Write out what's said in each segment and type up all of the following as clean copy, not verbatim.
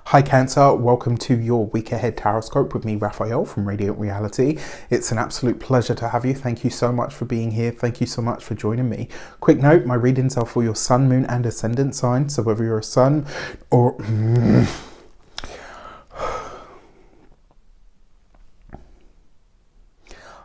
Hi Cancer, welcome to your week ahead taroscope with me, Raphael from Reydiant Reality. It's an absolute pleasure to have you. Thank you so much for being here. Thank you so much for joining me. Quick note, my readings are for your sun, moon and ascendant sign. So whether you're a sun or...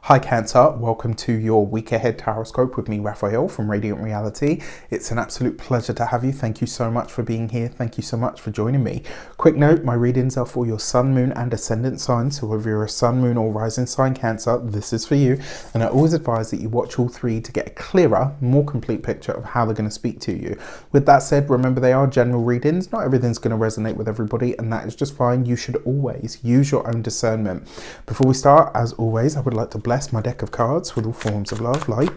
Hi Cancer, welcome to your week ahead taroscope with me, Raphael from Reydiant Reality. It's an absolute pleasure to have you. Thank you so much for being here. Thank you so much for joining me. Quick note, my readings are for your sun, moon and ascendant signs. So whether you're a sun, moon or rising sign Cancer, this is for you. And I always advise that you watch all three to get a clearer, more complete picture of how they're going to speak to you. With that said, remember they are general readings. Not everything's going to resonate with everybody, and that is just fine. You should always use your own discernment. Before we start, as always, I would like to bless my deck of cards with all forms of love, light,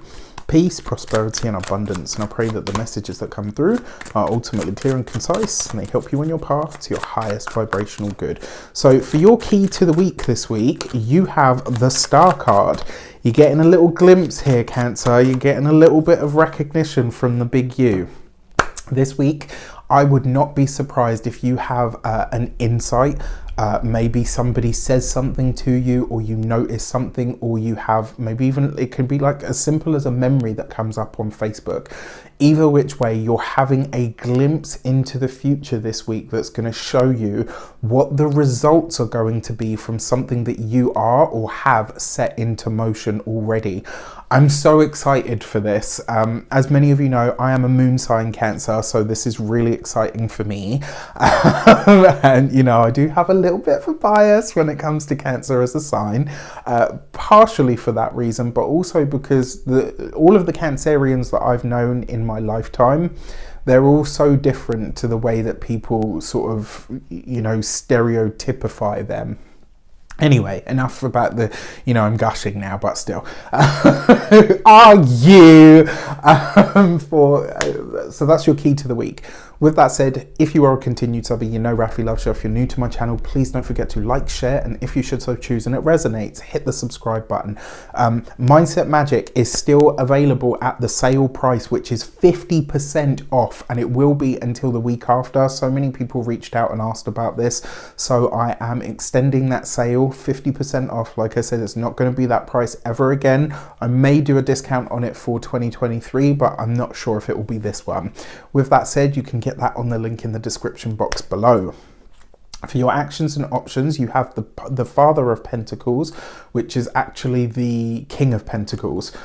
peace, prosperity and abundance, and I pray that the messages that come through are ultimately clear and concise, and they help you on your path to your highest vibrational good. So for your key to the week this week, you have the Star card. You're getting a little glimpse here, Cancer. You're getting a little bit of recognition from the big you. This week, I would not be surprised if you have an insight. Maybe somebody says something to you, or you notice something, or you have maybe even, it could be like as simple as a memory that comes up on Facebook. Either which way, you're having a glimpse into the future this week that's going to show you what the results are going to be from something that you are or have set into motion already. I'm so excited for this. As many of you know, I am a moon sign Cancer, so this is really exciting for me. And you know, I do have a little bit of a bias when it comes to Cancer as a sign, partially for that reason, but also because all of the Cancerians that I've known in my lifetime, they're all so different to the way that people sort of, you know, stereotypify them. Anyway, enough about the, you know, I'm gushing now, but still. Are you? So that's your key to the week. With that said, if you are a continued subby, you know Rafi loves you. If you're new to my channel, please don't forget to like, share, and if you should so choose and it resonates, hit the subscribe button. Mindset Magic is still available at the sale price, which is 50% off, and it will be until the week after. So many people reached out and asked about this, so I am extending that sale 50% off. Like I said, it's not going to be that price ever again. I may do a discount on it for 2023, but I'm not sure if it will be this one. With that said, you can get that on the link in the description box below. For your actions and options, you have the Father of Pentacles, which is actually the King of Pentacles.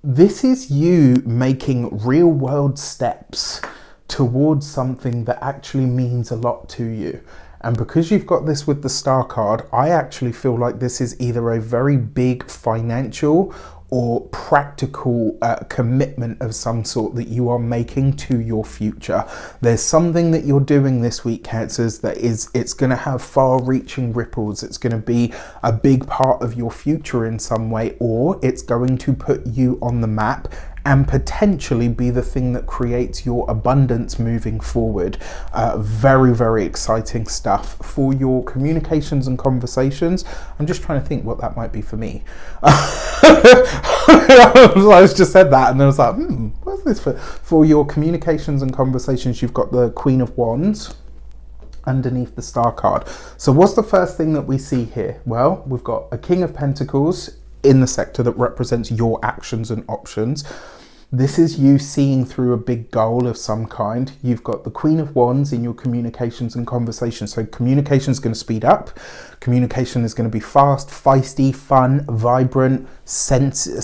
This is you making real world steps towards something that actually means a lot to you. And because you've got this with the Star card, I actually feel like this is either a very big financial or practical commitment of some sort that you are making to your future. There's something that you're doing this week, Cancers, that it's going to have far-reaching ripples. It's going to be a big part of your future in some way, or it's going to put you on the map and potentially be the thing that creates your abundance moving forward. Very, very exciting stuff. For your communications and conversations, I'm just trying to think what that might be for me. I just said that and then I was like, what's this for? For your communications and conversations, you've got the Queen of Wands underneath the Star card. So what's the first thing that we see here? Well, we've got a King of Pentacles in the sector that represents your actions and options. This is you seeing through a big goal of some kind. You've got the Queen of Wands in your communications and conversations. So communication is going to speed up. Communication is going to be fast, feisty, fun, vibrant, sensual,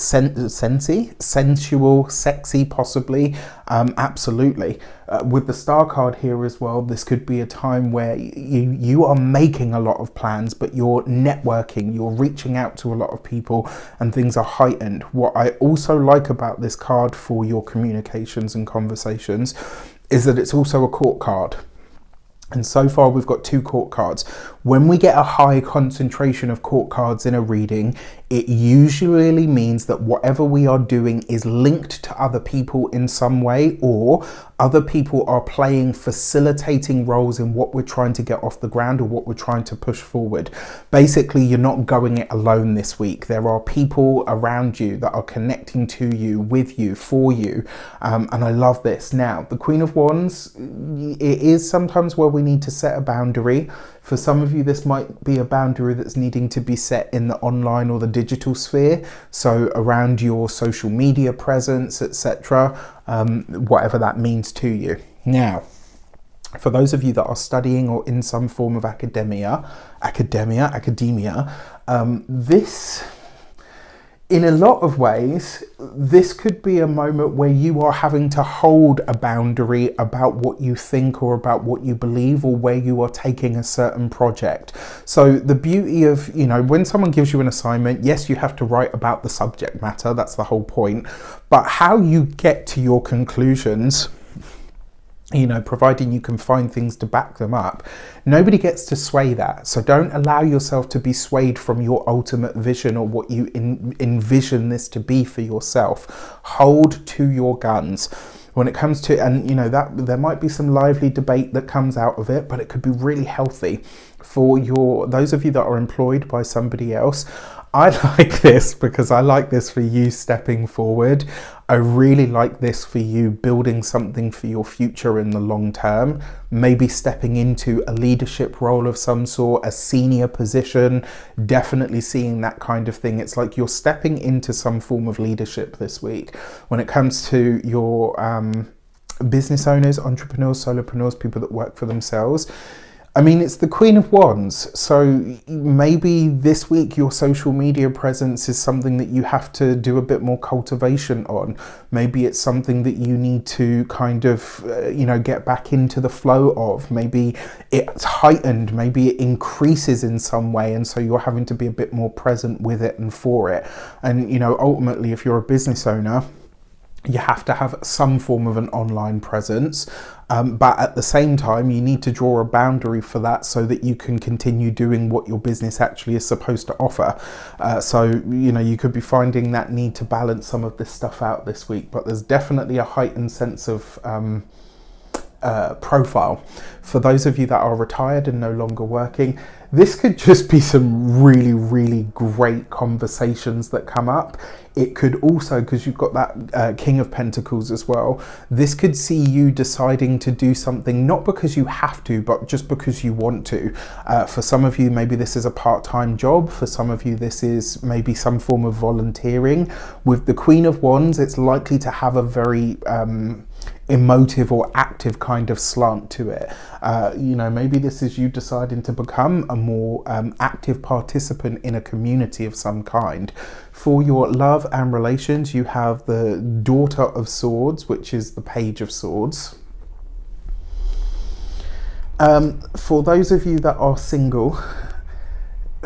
sexy, possibly. Absolutely. With the Star card here as well, this could be a time where you are making a lot of plans, but you're networking, you're reaching out to a lot of people, and things are heightened. What I also like about this card for your communications and conversations is that it's also a court card. And so far we've got two court cards. When we get a high concentration of court cards in a reading, it usually means that whatever we are doing is linked to other people in some way, or Other people are playing facilitating roles in what we're trying to get off the ground or what we're trying to push forward. Basically, you're not going it alone this week. There are people around you that are connecting to you, with you, for you. And I love this. Now, the Queen of Wands, it is sometimes where we need to set a boundary. For some of you, this might be a boundary that's needing to be set in the online or the digital sphere. So around your social media presence, etc., whatever that means to you. Now, for those of you that are studying or in some form of academia, this, in a lot of ways, this could be a moment where you are having to hold a boundary about what you think or about what you believe or where you are taking a certain project. So the beauty of, when someone gives you an assignment, yes, you have to write about the subject matter, that's the whole point, but how you get to your conclusions, providing you can find things to back them up, nobody gets to sway that. So don't allow yourself to be swayed from your ultimate vision or what you envision this to be for yourself. Hold to your guns. When it comes to, and that there might be some lively debate that comes out of it, but it could be really healthy for those of you that are employed by somebody else. I like this because I like this for you stepping forward. I really like this for you building something for your future in the long term, maybe stepping into a leadership role of some sort, a senior position, definitely seeing that kind of thing. It's like you're stepping into some form of leadership this week. When it comes to your business owners, entrepreneurs, solopreneurs, people that work for themselves, it's the Queen of Wands, so maybe this week your social media presence is something that you have to do a bit more cultivation on. Maybe it's something that you need to kind of, get back into the flow of. Maybe it's heightened, maybe it increases in some way, and so you're having to be a bit more present with it and for it. And, ultimately, if you're a business owner, you have to have some form of an online presence, but at the same time you need to draw a boundary for that so that you can continue doing what your business actually is supposed to offer. So you could be finding that need to balance some of this stuff out this week, but there's definitely a heightened sense of profile. For those of you that are retired and no longer working, this could just be some really, really great conversations that come up. It could also, because you've got that King of Pentacles as well, this could see you deciding to do something, not because you have to, but just because you want to. For some of you, maybe this is a part-time job. For some of you, this is maybe some form of volunteering. With the Queen of Wands, it's likely to have a very emotive or active kind of slant to it. Maybe this is you deciding to become a more active participant in a community of some kind. For your love and relations, you have the Daughter of Swords, which is the Page of Swords. For those of you that are single,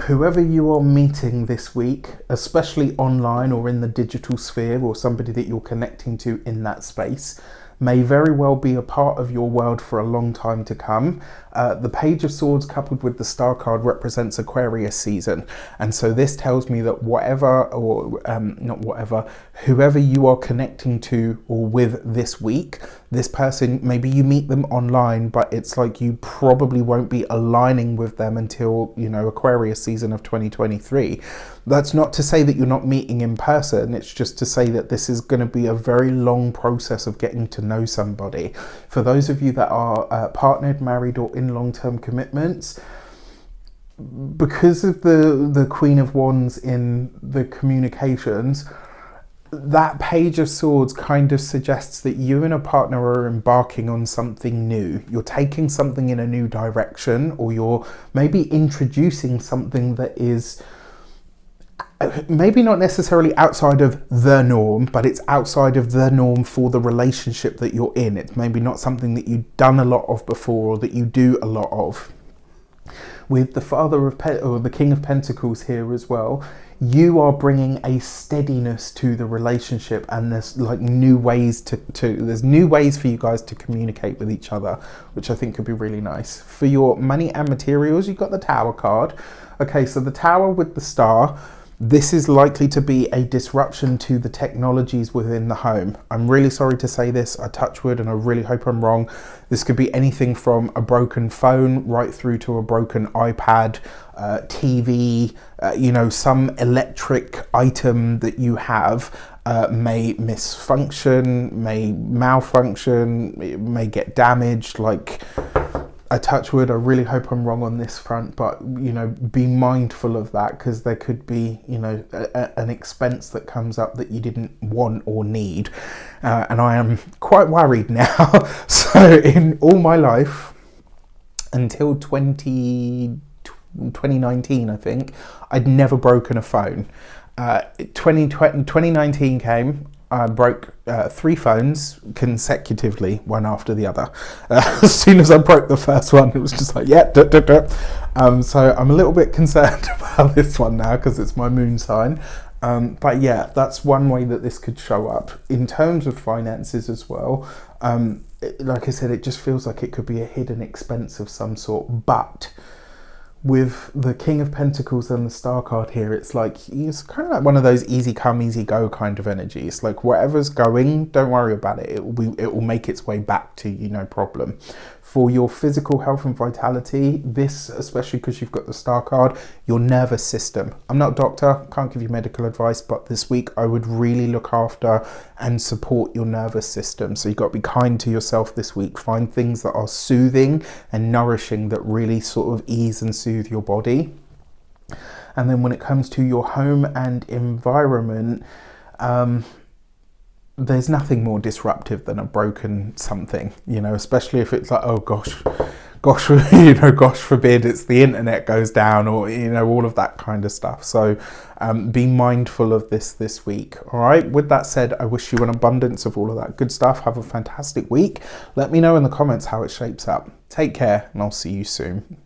whoever you are meeting this week, especially online or in the digital sphere, or somebody that you're connecting to in that space, may very well be a part of your world for a long time to come. The Page of Swords coupled with the Star card represents Aquarius season. And so this tells me that whoever you are connecting to or with this week, this person, maybe you meet them online, but it's like you probably won't be aligning with them until, Aquarius season of 2023. That's not to say that you're not meeting in person. It's just to say that this is going to be a very long process of getting to know somebody. For those of you that are partnered, married, or in long-term commitments, because of the Queen of Wands in the communications, that Page of Swords kind of suggests that you and a partner are embarking on something new. You're taking something in a new direction, or you're maybe introducing something that is maybe not necessarily outside of the norm, but it's outside of the norm for the relationship that you're in. It's maybe not something that you've done a lot of before or that you do a lot of. With the the King of Pentacles here as well, you are bringing a steadiness to the relationship, and there's like new ways there's new ways for you guys to communicate with each other, which I think could be really nice. For your money and materials, you've got the Tower card. Okay, so the Tower with the Star, This is likely to be a disruption to the technologies within the home. I'm really sorry to say this, I touch wood and I really hope I'm wrong. This could be anything from a broken phone right through to a broken iPad, TV, some electric item that you have may misfunction, may malfunction, it may get damaged. Like, I touch wood, I really hope I'm wrong on this front, but be mindful of that, because there could be an expense that comes up that you didn't want or need, and I am quite worried now. So in all my life until 2019, I think, I'd never broken a phone. 2019 came, I broke 3 phones consecutively, one after the other. As soon as I broke the first one, it was just like, yeah, duh, duh, duh. So I'm a little bit concerned about this one now, because it's my moon sign. But yeah, that's one way that this could show up. In terms of finances as well, like I said, it just feels like it could be a hidden expense of some sort, but with the King of Pentacles and the Star card here, it's kind of like one of those easy come, easy go kind of energy. It's like, whatever's going, don't worry about it. It will make its way back to you, no problem. For your physical health and vitality, this, especially because you've got the Star card, your nervous system. I'm not a doctor, can't give you medical advice, but this week I would really look after and support your nervous system. So you've got to be kind to yourself this week. Find things that are soothing and nourishing, that really sort of ease and soothe your body. And then when it comes to your home and environment, there's nothing more disruptive than a broken something, especially if it's like, oh gosh, gosh forbid it's the internet goes down, or all of that kind of stuff. So be mindful of this week. All right, with that said, I wish you an abundance of all of that good stuff. Have a fantastic week. Let me know in the comments how it shapes up. Take care, and I'll see you soon.